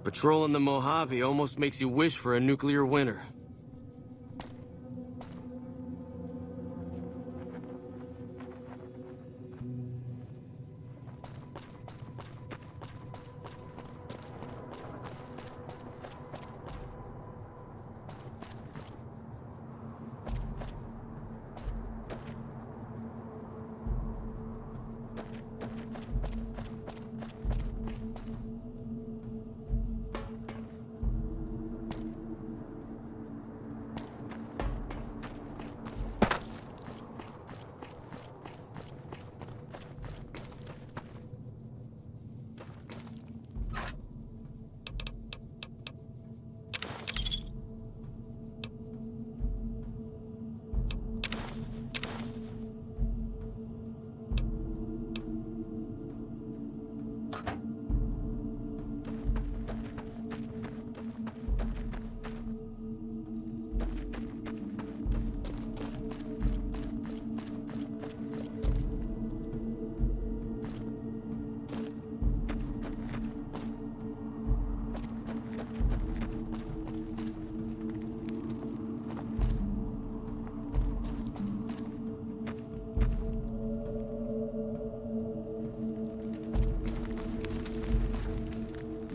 Patrolling the Mojave almost makes you wish for a nuclear winter.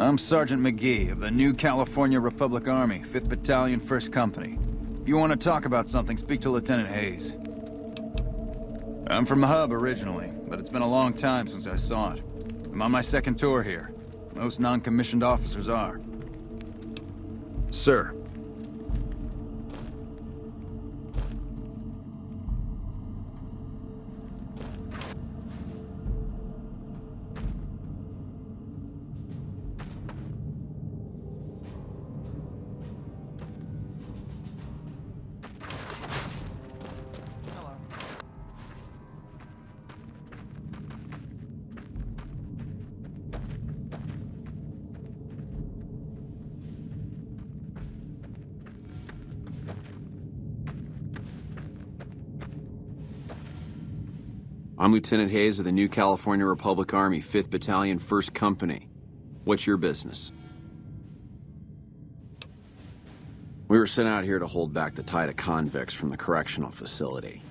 I'm Sergeant McGee of the New California Republic Army, 5th Battalion, 1st Company. If you want to talk about something, speak to Lieutenant Hayes. I'm from the hub originally, but it's been a long time since I saw it. I'm on my second tour here. Most non-commissioned officers are. Sir. I'm Lieutenant Hayes of the New California Republic Army, 5th Battalion, 1st Company. What's your business? We were sent out here to hold back the tide of convicts from the correctional facility.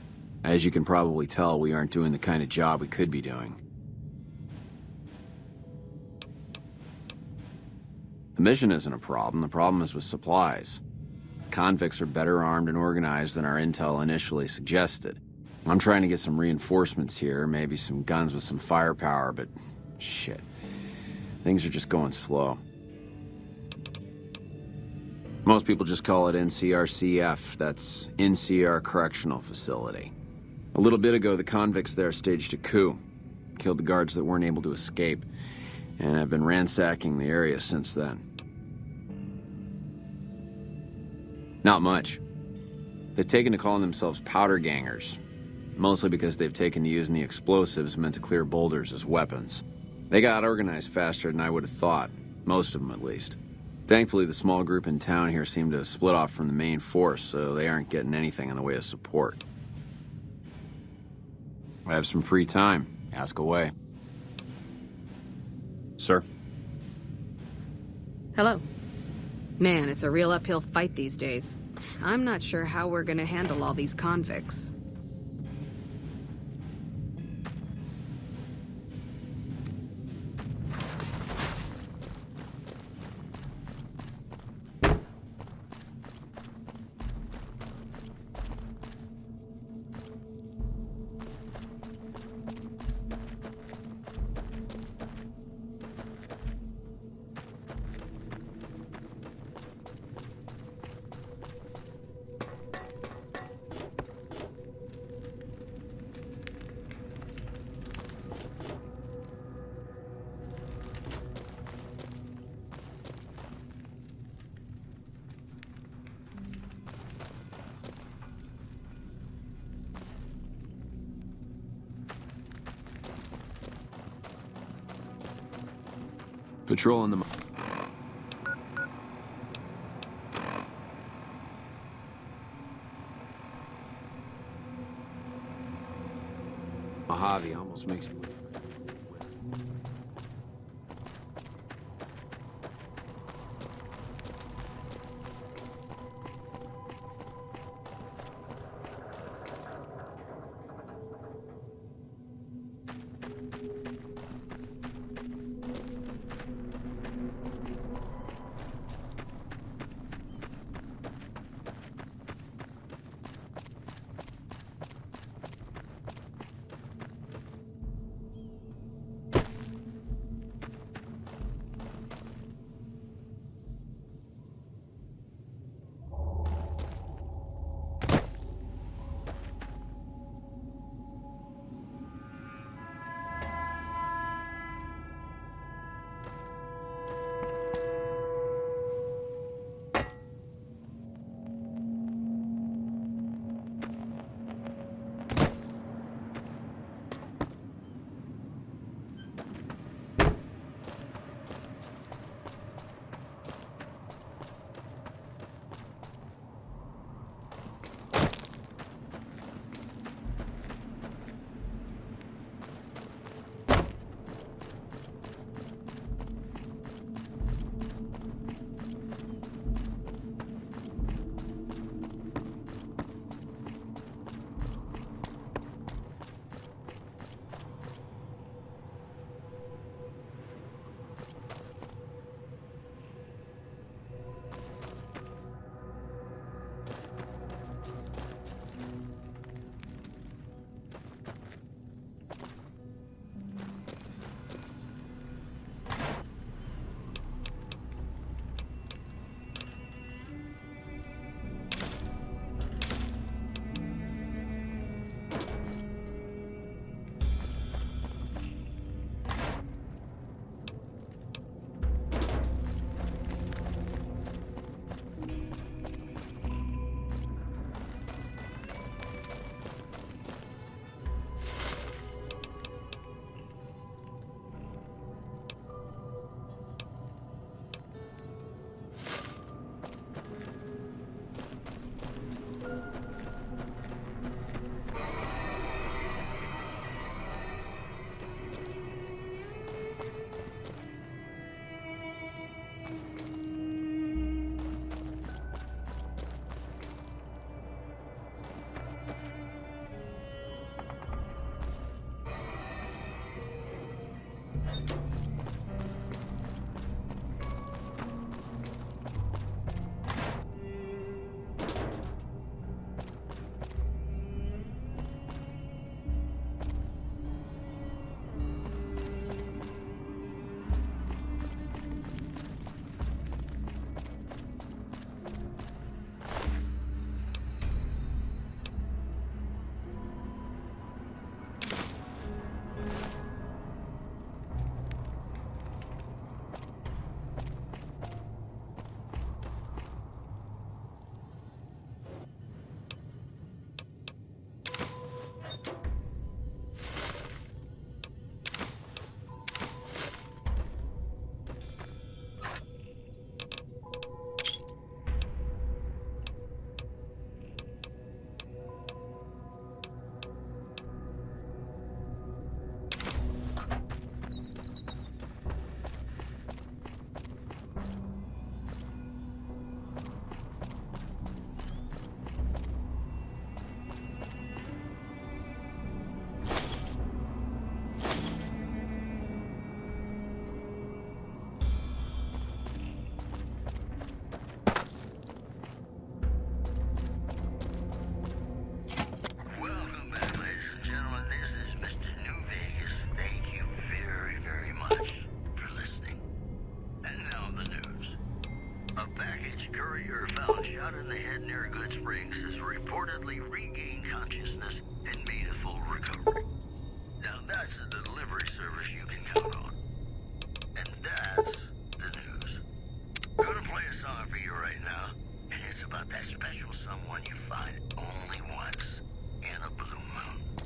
As you can probably tell, we aren't doing the kind of job we could be doing. The mission isn't a problem. The problem is with supplies. Convicts are better armed and organized than our intel initially suggested. I'm trying to get some reinforcements here, maybe some guns with some firepower, but shit. Things are just going slow. Most people just call it NCRCF. That's NCR Correctional Facility. A little bit ago, the convicts there staged a coup. Killed the guards that weren't able to escape, and have been ransacking the area since then. Not much. They've taken to calling themselves powder gangers. Mostly because they've taken to using the explosives meant to clear boulders as weapons. They got organized faster than I would have thought, most of them at least. Thankfully, the small group in town here seem to have split off from the main force, so they aren't getting anything in the way of support. I have some free time. Ask away. Sir? Hello. Man, it's a real uphill fight these days. I'm not sure how we're gonna handle all these convicts. Patrolling the Mojave almost makes me... business and made a full recovery. Now that's a delivery service you can count on. And that's the news. Gonna play a song for you right now, and it's about that special someone you find only once in a blue moon.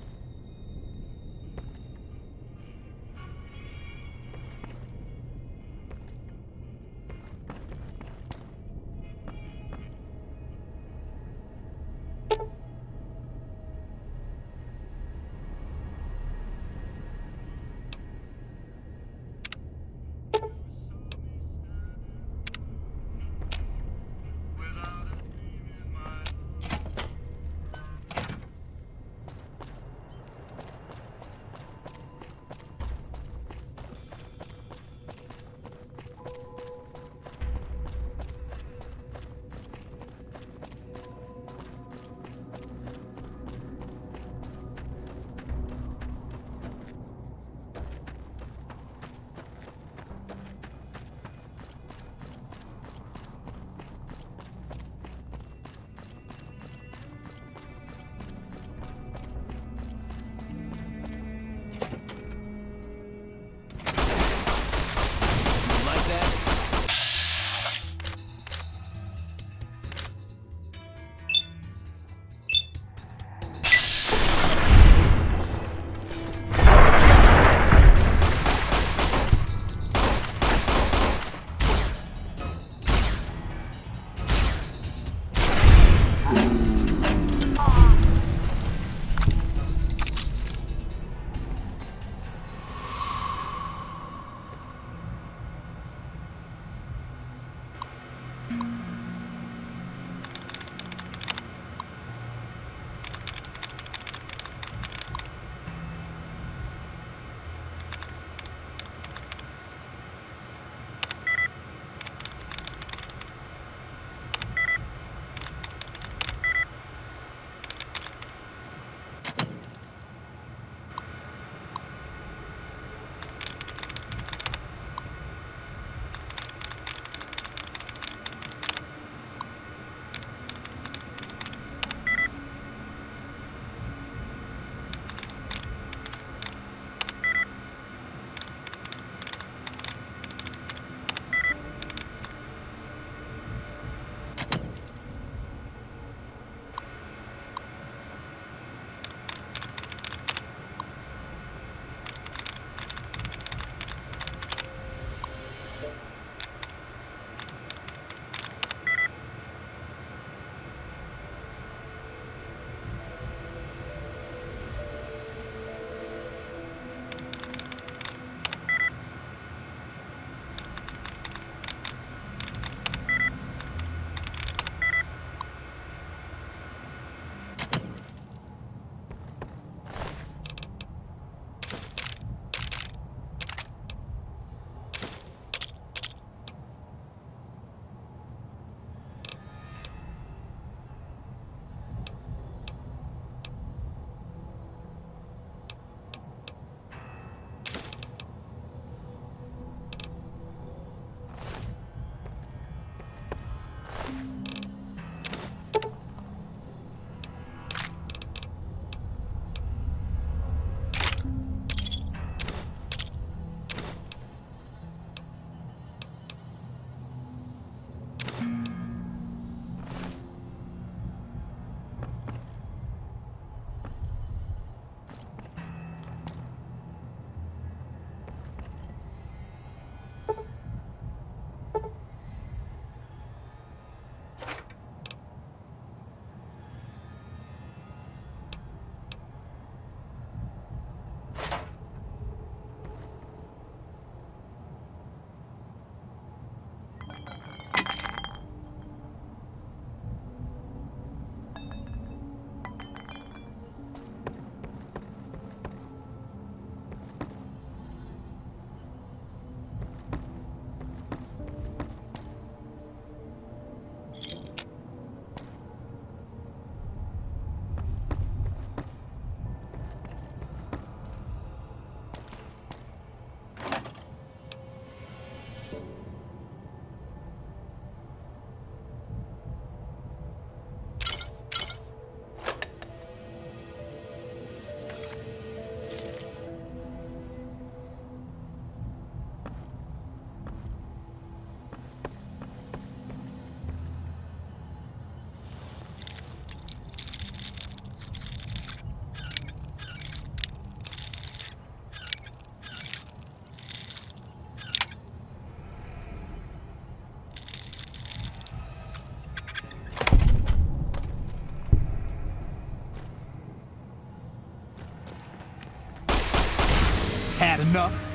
had enough?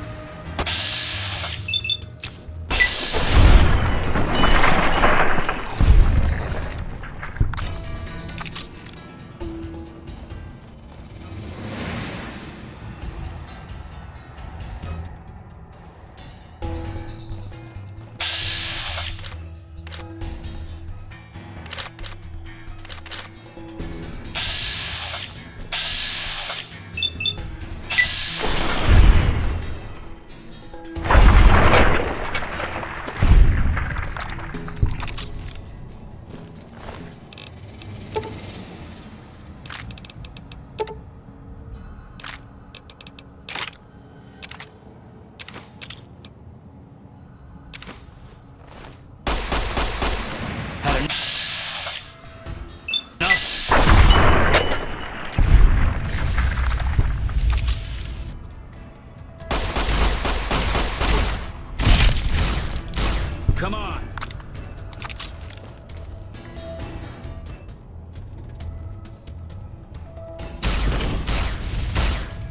Come on.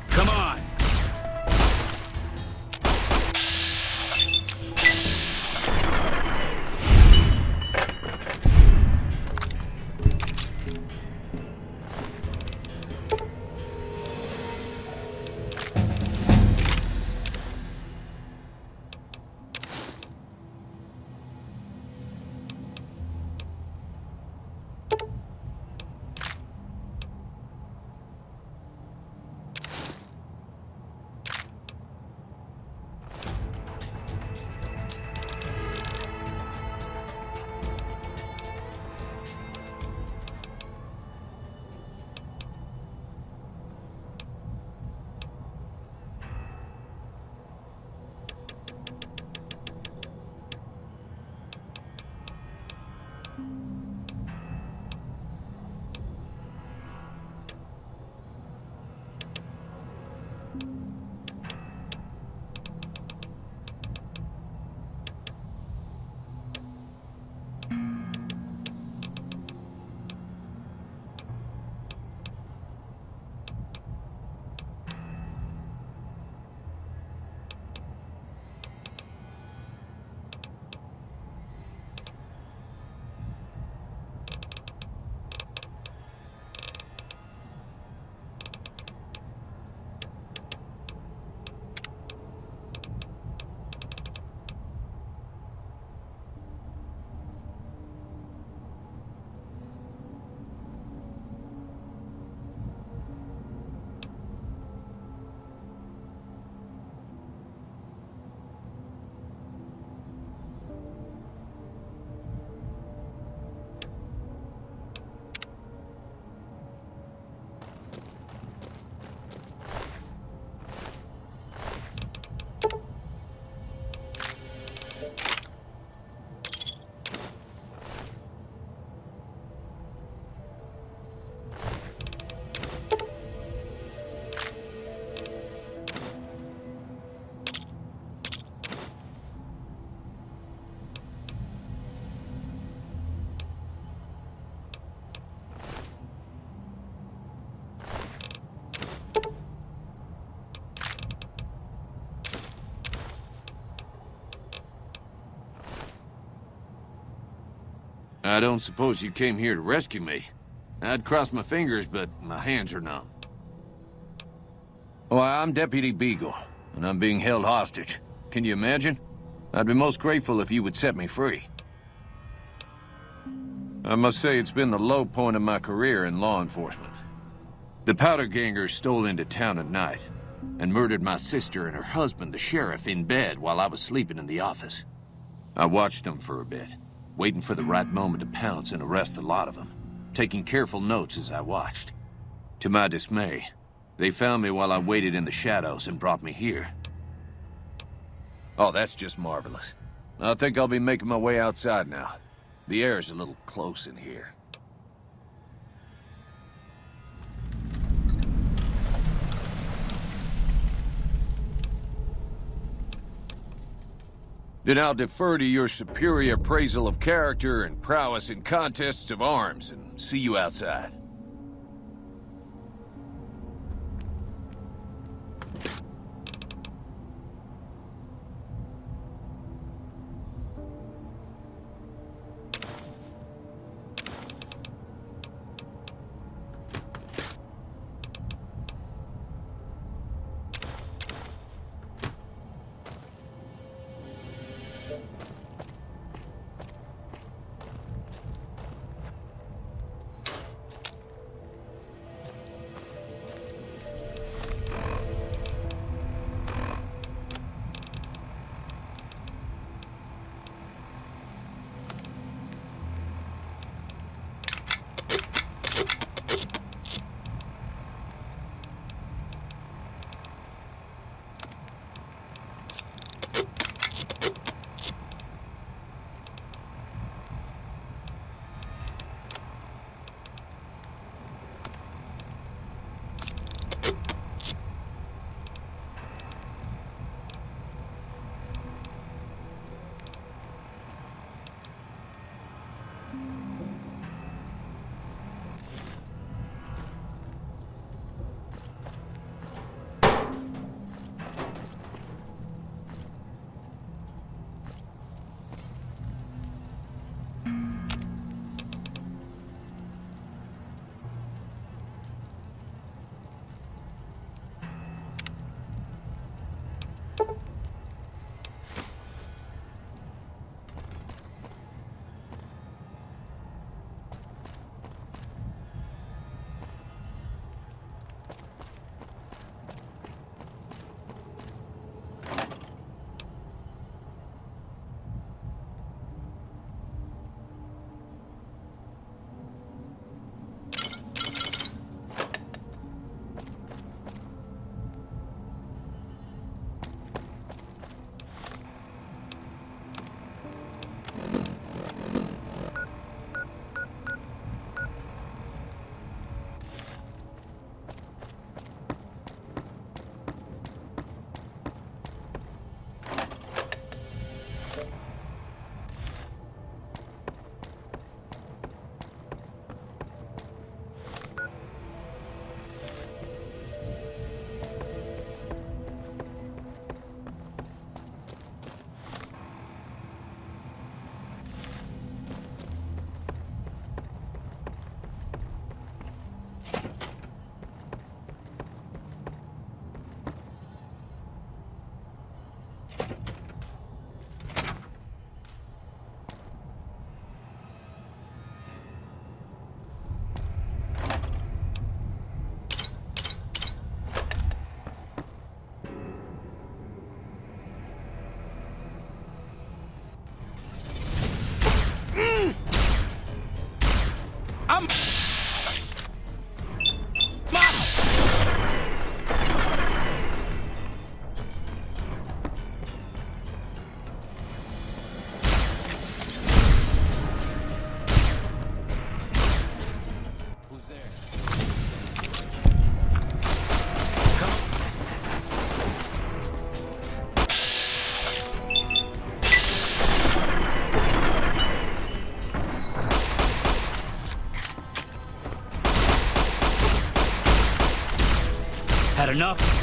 Come on. I don't suppose you came here to rescue me. I'd cross my fingers, but my hands are numb. Why, I'm Deputy Beagle, and I'm being held hostage. Can you imagine? I'd be most grateful if you would set me free. I must say it's been the low point of my career in law enforcement. The powder gangers stole into town at night and murdered my sister and her husband, the sheriff, in bed while I was sleeping in the office. I watched them for a bit, waiting for the right moment to pounce and arrest the lot of them, taking careful notes as I watched. To my dismay, they found me while I waited in the shadows and brought me here. Oh, that's just marvelous. I think I'll be making my way outside now. The air's a little close in here. Then I'll defer to your superior appraisal of character and prowess in contests of arms, and see you outside. Had enough?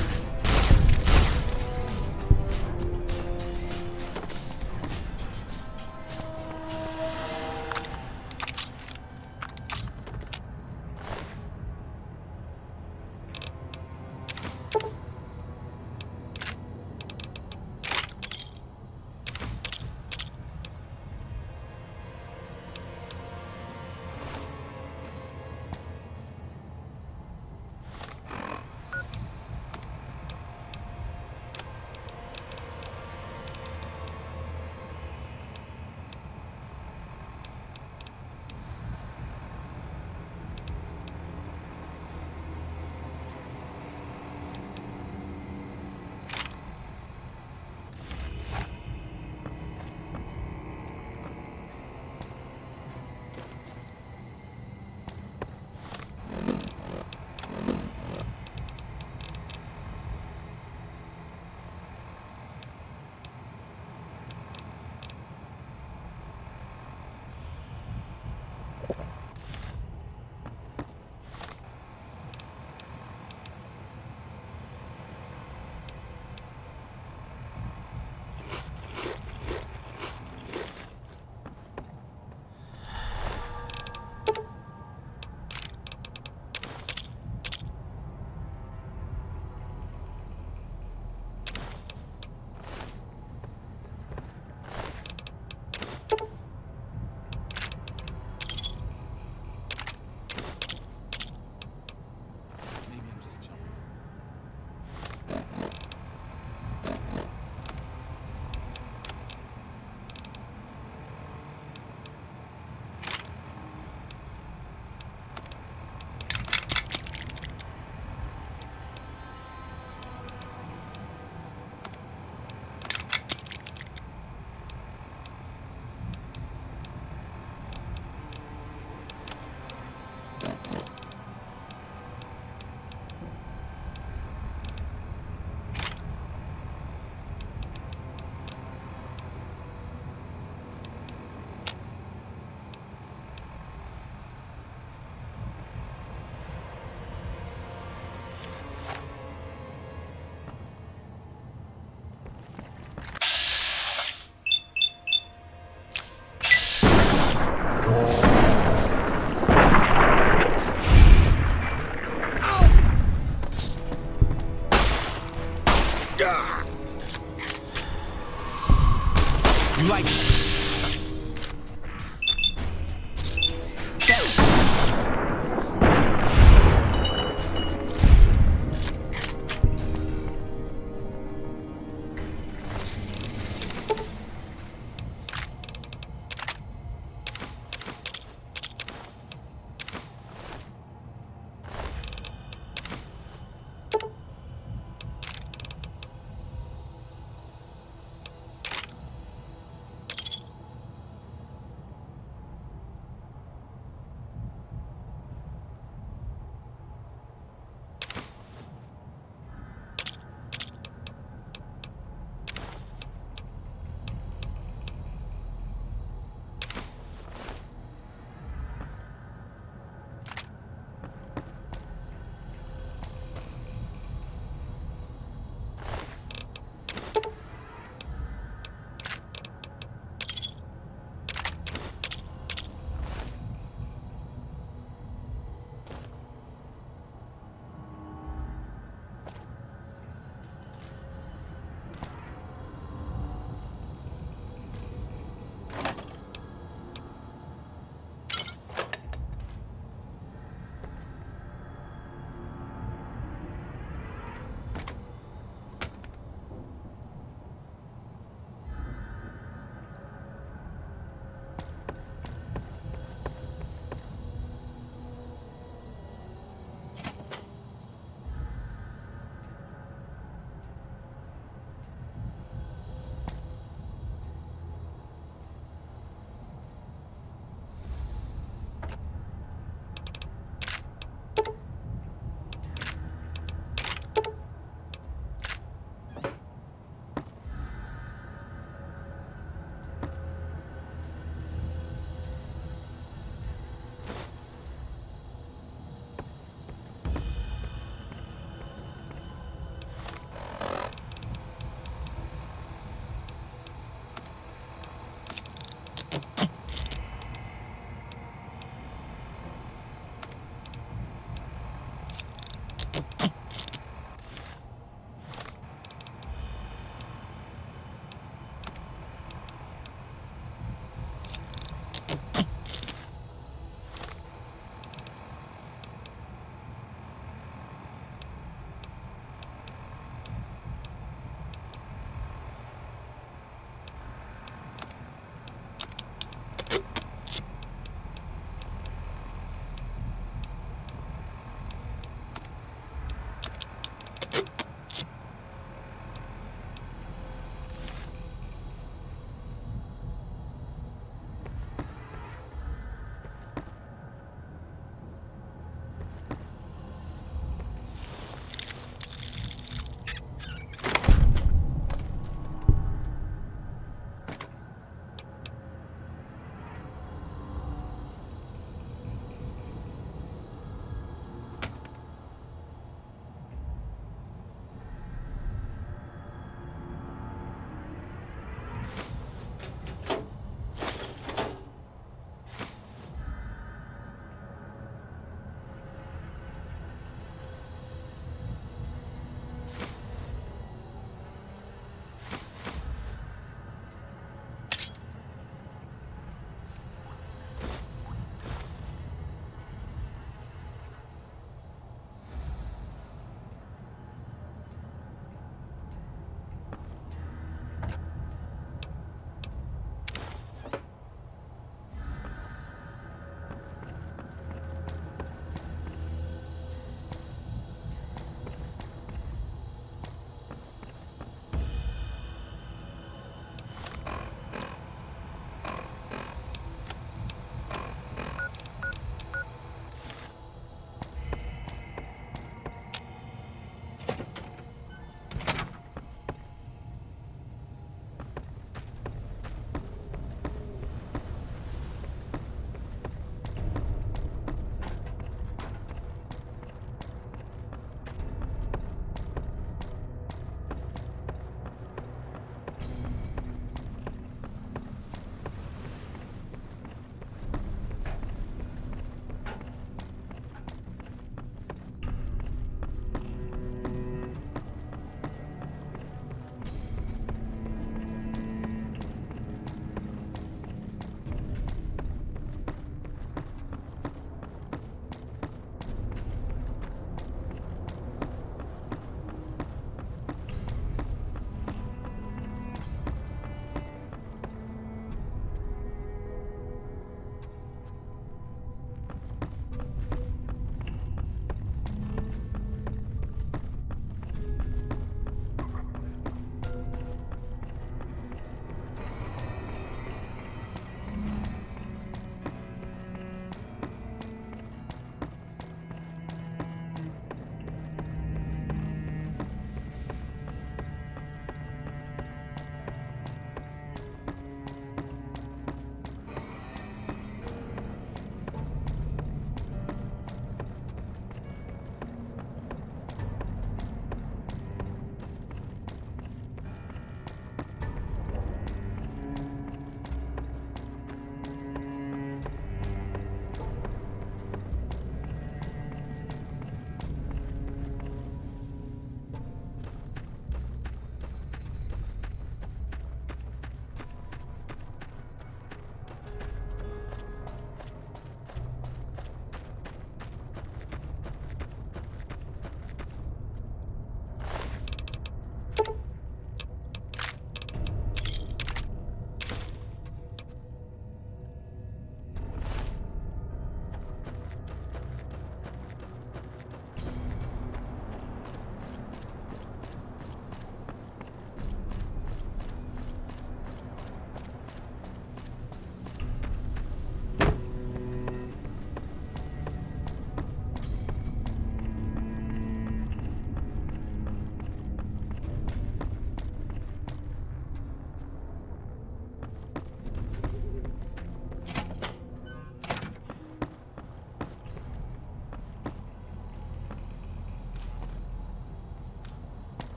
You like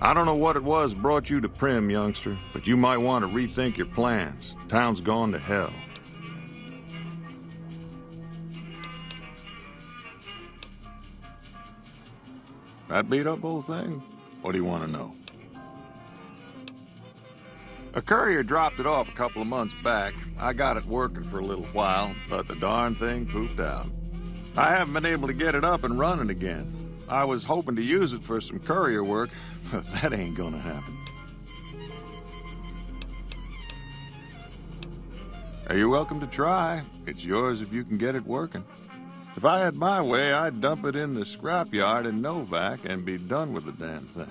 I don't know what it was brought you to Prim, youngster, but you might want to rethink your plans. Town's gone to hell. That beat up whole thing? What do you want to know? A courier dropped it off a couple of months back. I got it working for a little while, but the darn thing pooped out. I haven't been able to get it up and running again. I was hoping to use it for some courier work, but that ain't gonna happen. You're welcome to try. It's yours if you can get it working. If I had my way, I'd dump it in the scrapyard in Novak and be done with the damn thing.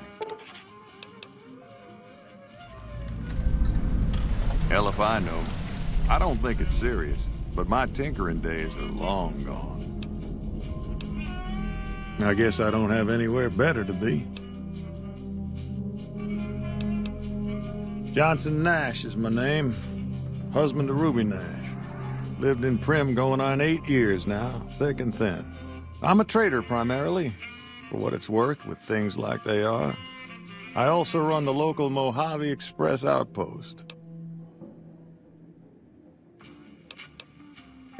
Hell if I know. I don't think it's serious, but my tinkering days are long gone. I guess I don't have anywhere better to be. Johnson Nash is my name. Husband to Ruby Nash. Lived in Prim going on 8 years now, thick and thin. I'm a trader primarily, for what it's worth with things like they are. I also run the local Mojave Express outpost.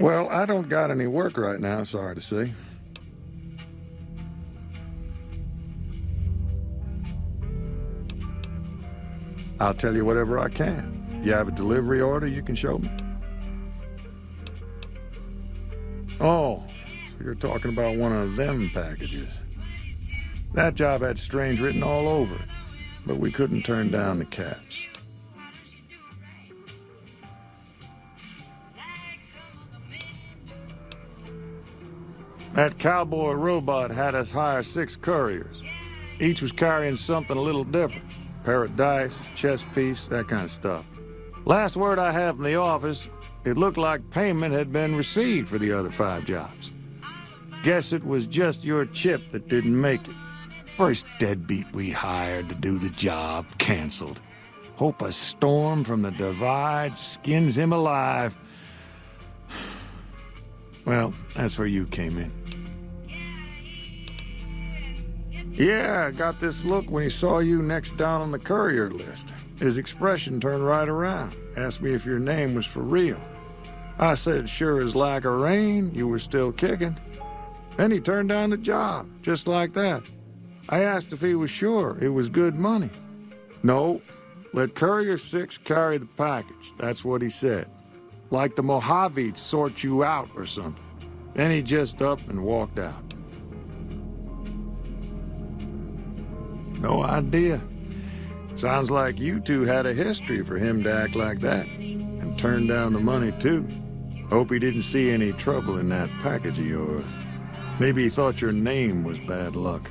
Well, I don't got any work right now, sorry to say. I'll tell you whatever I can. You have a delivery order you can show me? Oh, so you're talking about one of them packages. That job had strange written all over it, but we couldn't turn down the caps. That cowboy robot had us hire 6 couriers. Each was carrying something a little different. Pair of dice, chess piece, that kind of stuff. Last word I have from the office, it looked like payment had been received for the other 5 jobs. Guess it was just your chip that didn't make it. First deadbeat we hired to do the job canceled. Hope a storm from the divide skins him alive. Well, that's where you came in. Yeah, I got this look when he saw you next down on the courier list. His expression turned right around, asked me if your name was for real. I said, sure as like a rain, you were still kicking. Then he turned down the job, just like that. I asked if he was sure it was good money. No, let Courier 6 carry the package, that's what he said. Like the Mojave'd sort you out or something. Then he just up and walked out. No idea. Sounds like you two had a history for him to act like that. And turn down the money, too. Hope he didn't see any trouble in that package of yours. Maybe he thought your name was bad luck.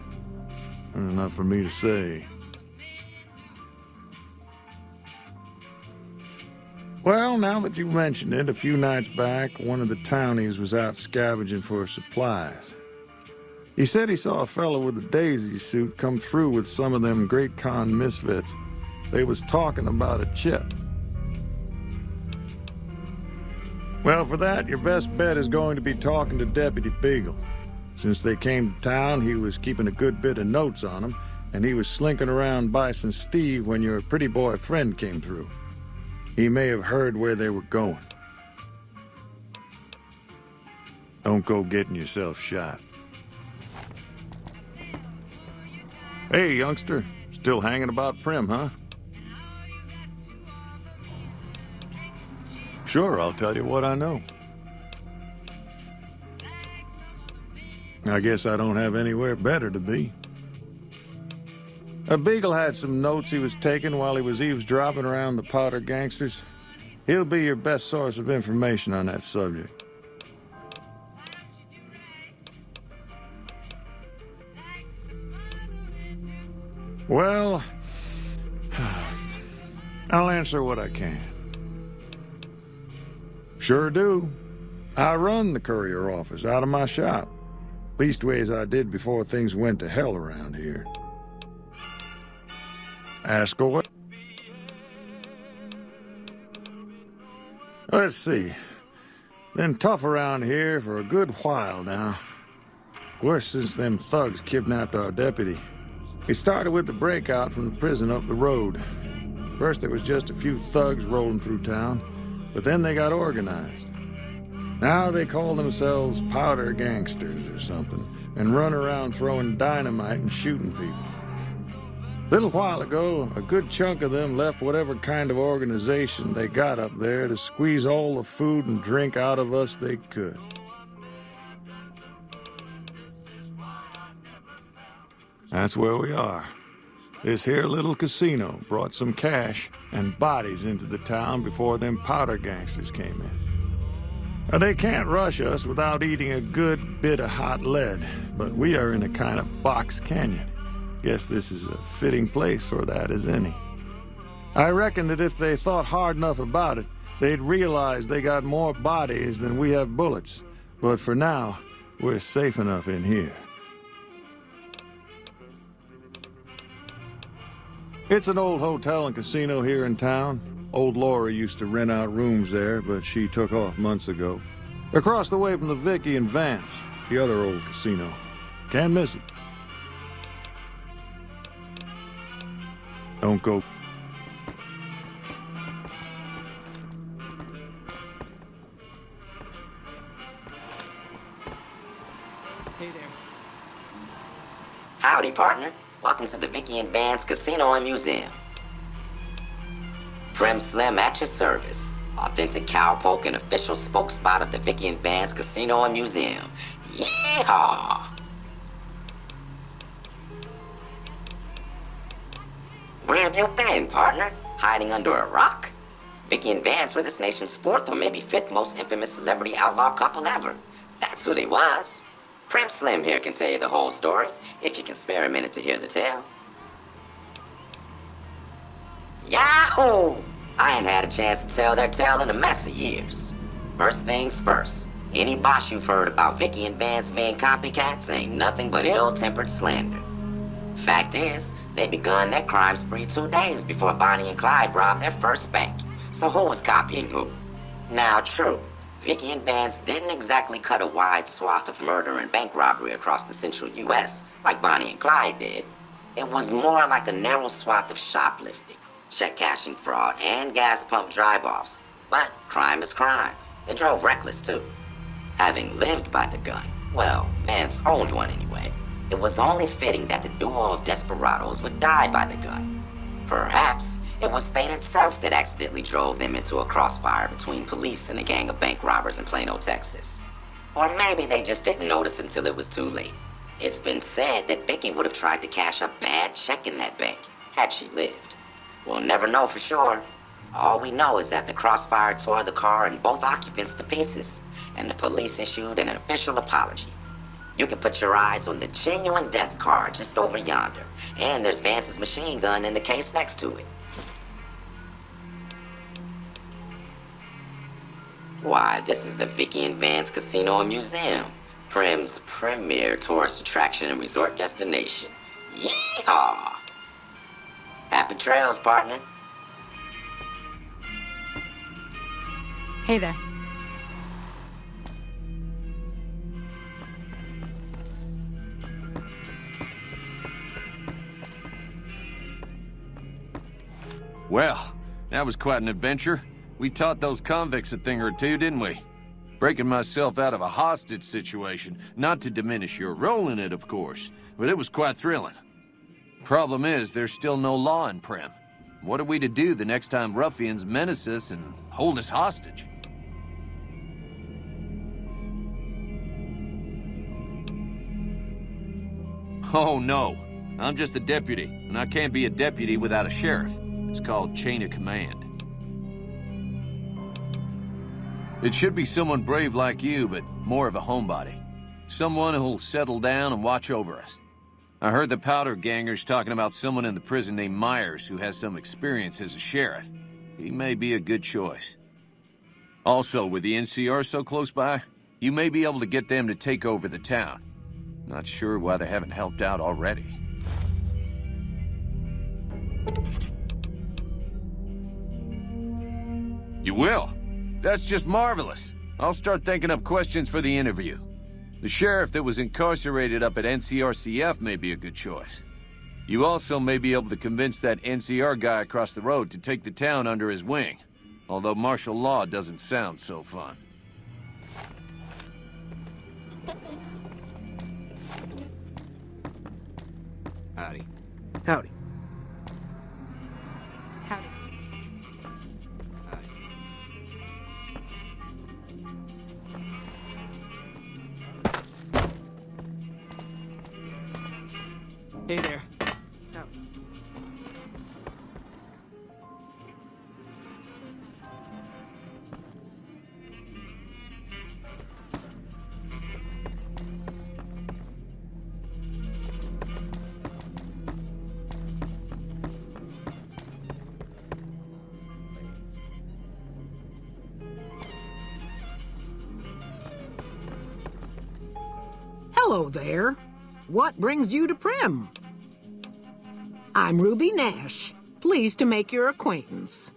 Enough for me to say. Well, now that you've mentioned it, a few nights back, one of the townies was out scavenging for supplies. He said he saw a fellow with a daisy suit come through with some of them Great Con misfits. They was talking about a chip. Well, for that, your best bet is going to be talking to Deputy Beagle. Since they came to town, he was keeping a good bit of notes on them, and he was slinking around Bison Steve when your pretty boy friend came through. He may have heard where they were going. Don't go getting yourself shot. Hey, youngster. Still hanging about Prim, huh? Sure, I'll tell you what I know. I guess I don't have anywhere better to be. Beagle had some notes he was taking while he was eavesdropping around the Powder gangsters. He'll be your best source of information on that subject. Well, I'll answer what I can. Sure do. I run the courier office out of my shop. Leastways I did before things went to hell around here. Ask away. Let's see. Been tough around here for a good while now. Worse since them thugs kidnapped our deputy. It started with the breakout from the prison up the road. First there was just a few thugs rolling through town, but then they got organized. Now they call themselves powder gangsters or something, and run around throwing dynamite and shooting people. A little while ago, a good chunk of them left whatever kind of organization they got up there to squeeze all the food and drink out of us they could. That's where we are. This here little casino brought some cash and bodies into the town before them powder gangsters came in. Now, they can't rush us without eating a good bit of hot lead, but we are in a kind of box canyon. Guess this is a fitting place for that as any. I reckon that if they thought hard enough about it, they'd realize they got more bodies than we have bullets. But for now, we're safe enough in here. It's an old hotel and casino here in town. Old Laura used to rent out rooms there, but she took off months ago. Across the way from the Vicky and Vance, the other old casino. Can't miss it. Don't go. Hey there. Howdy, partner. Welcome to the Vicky and Vance Casino and Museum. Prim Slim at your service. Authentic cowpoke and official spokespot of the Vicky and Vance Casino and Museum. Yeehaw! Where have you been, partner? Hiding under a rock? Vicky and Vance were this nation's fourth or maybe fifth most infamous celebrity outlaw couple ever. That's who they was. Prim Slim here can tell you the whole story, if you can spare a minute to hear the tale. Yahoo! I ain't had a chance to tell their tale in a mess of years. First things first, any bosh you've heard about Vicky and Vance being copycats ain't nothing but ill-tempered slander. Fact is, they begun their crime spree 2 days before Bonnie and Clyde robbed their first bank. So who was copying who? Now, true, Vicky and Vance didn't exactly cut a wide swath of murder and bank robbery across the central U.S. like Bonnie and Clyde did. It was more like a narrow swath of shoplifting, check-cashing fraud, and gas pump drive-offs. But crime is crime. They drove reckless, too. Having lived by the gun, well, Vance owned one anyway, it was only fitting that the duo of desperados would die by the gun. Perhaps it was fate itself that accidentally drove them into a crossfire between police and a gang of bank robbers in Plano, Texas. Or maybe they just didn't notice until it was too late. It's been said that Vicky would have tried to cash a bad check in that bank, had she lived. We'll never know for sure. All we know is that the crossfire tore the car and both occupants to pieces, and the police issued an official apology. You can put your eyes on the genuine death card just over yonder, and there's Vance's machine gun in the case next to it. Why, this is the Vicky and Vance Casino and Museum, Prim's premier tourist attraction and resort destination. Yeehaw! Happy trails, partner. Hey there. Well, that was quite an adventure. We taught those convicts a thing or two, didn't we? Breaking myself out of a hostage situation, not to diminish your role in it, of course, but it was quite thrilling. Problem is, there's still no law in Prim. What are we to do the next time ruffians menace us and hold us hostage? Oh no, I'm just a deputy, and I can't be a deputy without a sheriff. It's called chain of command. It should be someone brave like you, but more of a homebody. Someone who'll settle down and watch over us. I heard the powder gangers talking about someone in the prison named Myers who has some experience as a sheriff. He may be a good choice. Also, with the NCR so close by, you may be able to get them to take over the town. Not sure why they haven't helped out already. You will? That's just marvelous. I'll start thinking up questions for the interview. The sheriff that was incarcerated up at NCRCF may be a good choice. You also may be able to convince that NCR guy across the road to take the town under his wing. Although martial law doesn't sound so fun. Howdy. Howdy. Howdy. Hey there. Hello there. What brings you to Prim? I'm Ruby Nash. Pleased to make your acquaintance.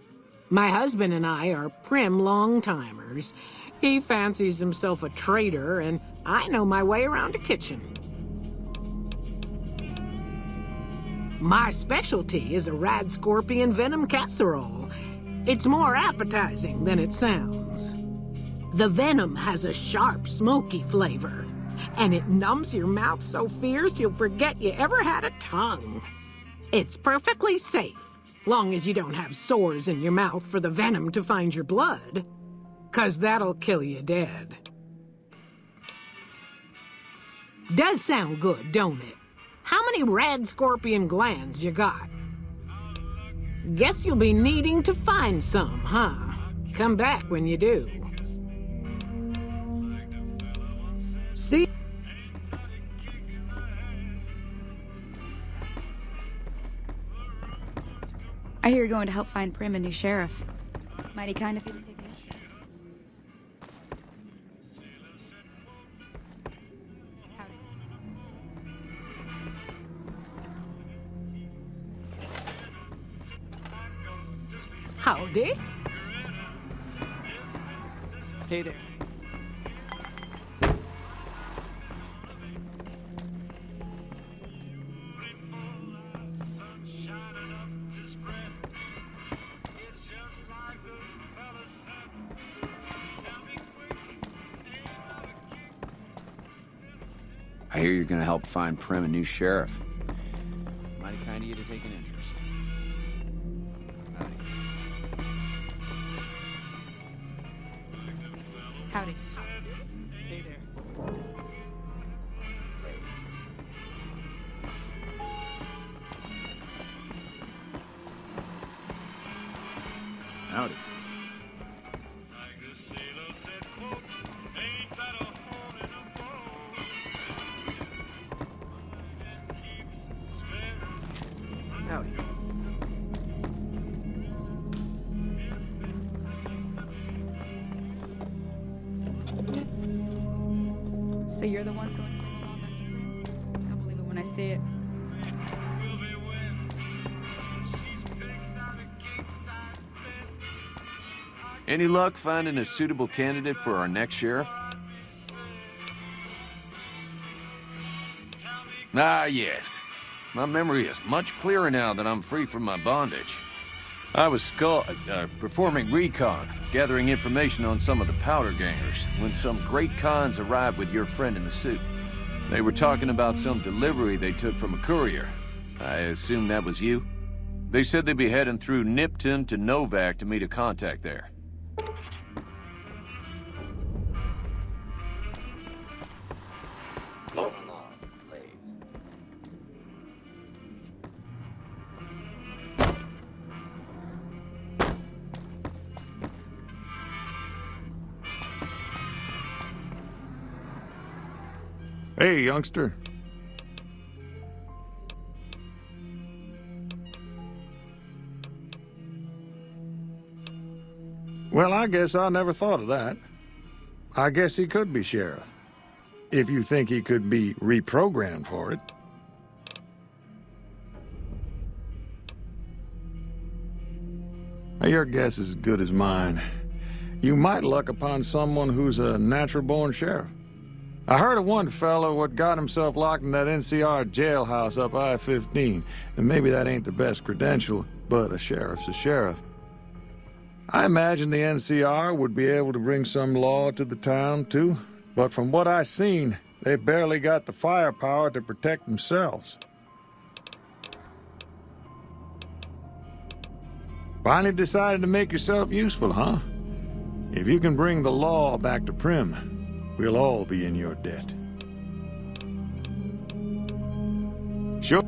My husband and I are Prim long-timers. He fancies himself a trader, and I know my way around a kitchen. My specialty is a rad scorpion venom casserole. It's more appetizing than it sounds. The venom has a sharp, smoky flavor, and it numbs your mouth so fierce you'll forget you ever had a tongue. It's perfectly safe, long as you don't have sores in your mouth for the venom to find your blood, 'cause that'll kill you dead. Does sound good, don't it? How many rad scorpion glands you got? Guess you'll be needing to find some, huh? Come back when you do. See? I hear you're going to help find Prim a new sheriff. Mighty kind of you to take an interest. Howdy. Hey there. I hear you're gonna help find Prim a new sheriff. Mighty kind of you to take an interest. Howdy. Hey there. Howdy. Howdy. So you're the ones going to bring along back to Prim? I'll believe it when I see it. Any luck finding a suitable candidate for our next sheriff? Ah, yes. My memory is much clearer now that I'm free from my bondage. I was performing recon, gathering information on some of the powder gangers, when some great cons arrived with your friend in the suit. They were talking about some delivery they took from a courier. I assume that was you? They said they'd be heading through Nipton to Novak to meet a contact there. Move along, please. Hey, youngster. Well, I guess I never thought of that. I guess he could be sheriff. If you think he could be reprogrammed for it. Now, your guess is as good as mine. You might luck upon someone who's a natural-born sheriff. I heard of one fellow what got himself locked in that NCR jailhouse up I-15, and maybe that ain't the best credential, but a sheriff's a sheriff. I imagine the NCR would be able to bring some law to the town, too, but from what I seen, they barely got the firepower to protect themselves. Finally decided to make yourself useful, huh? If you can bring the law back to Prim, we'll all be in your debt. Sure.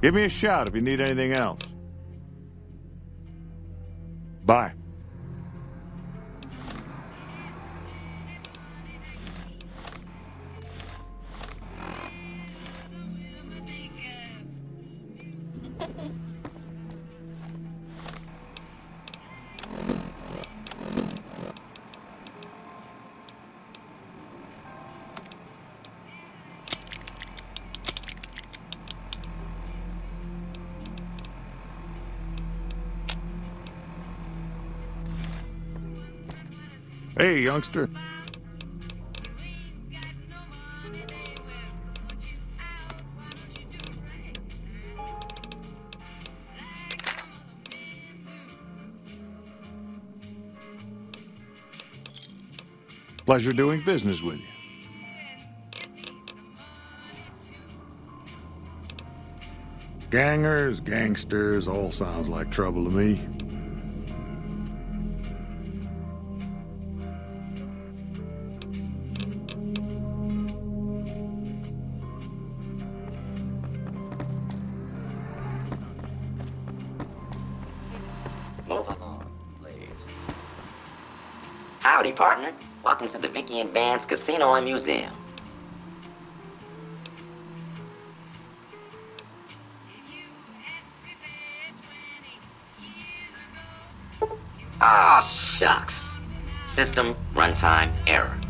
Give me a shout if you need anything else. Bye. Hey, youngster. Pleasure doing business with you. Gangers, gangsters, all sounds like trouble to me. Move along, please. Howdy, partner. Welcome to the Vicky and Vance Casino and Museum. Shucks. System runtime error.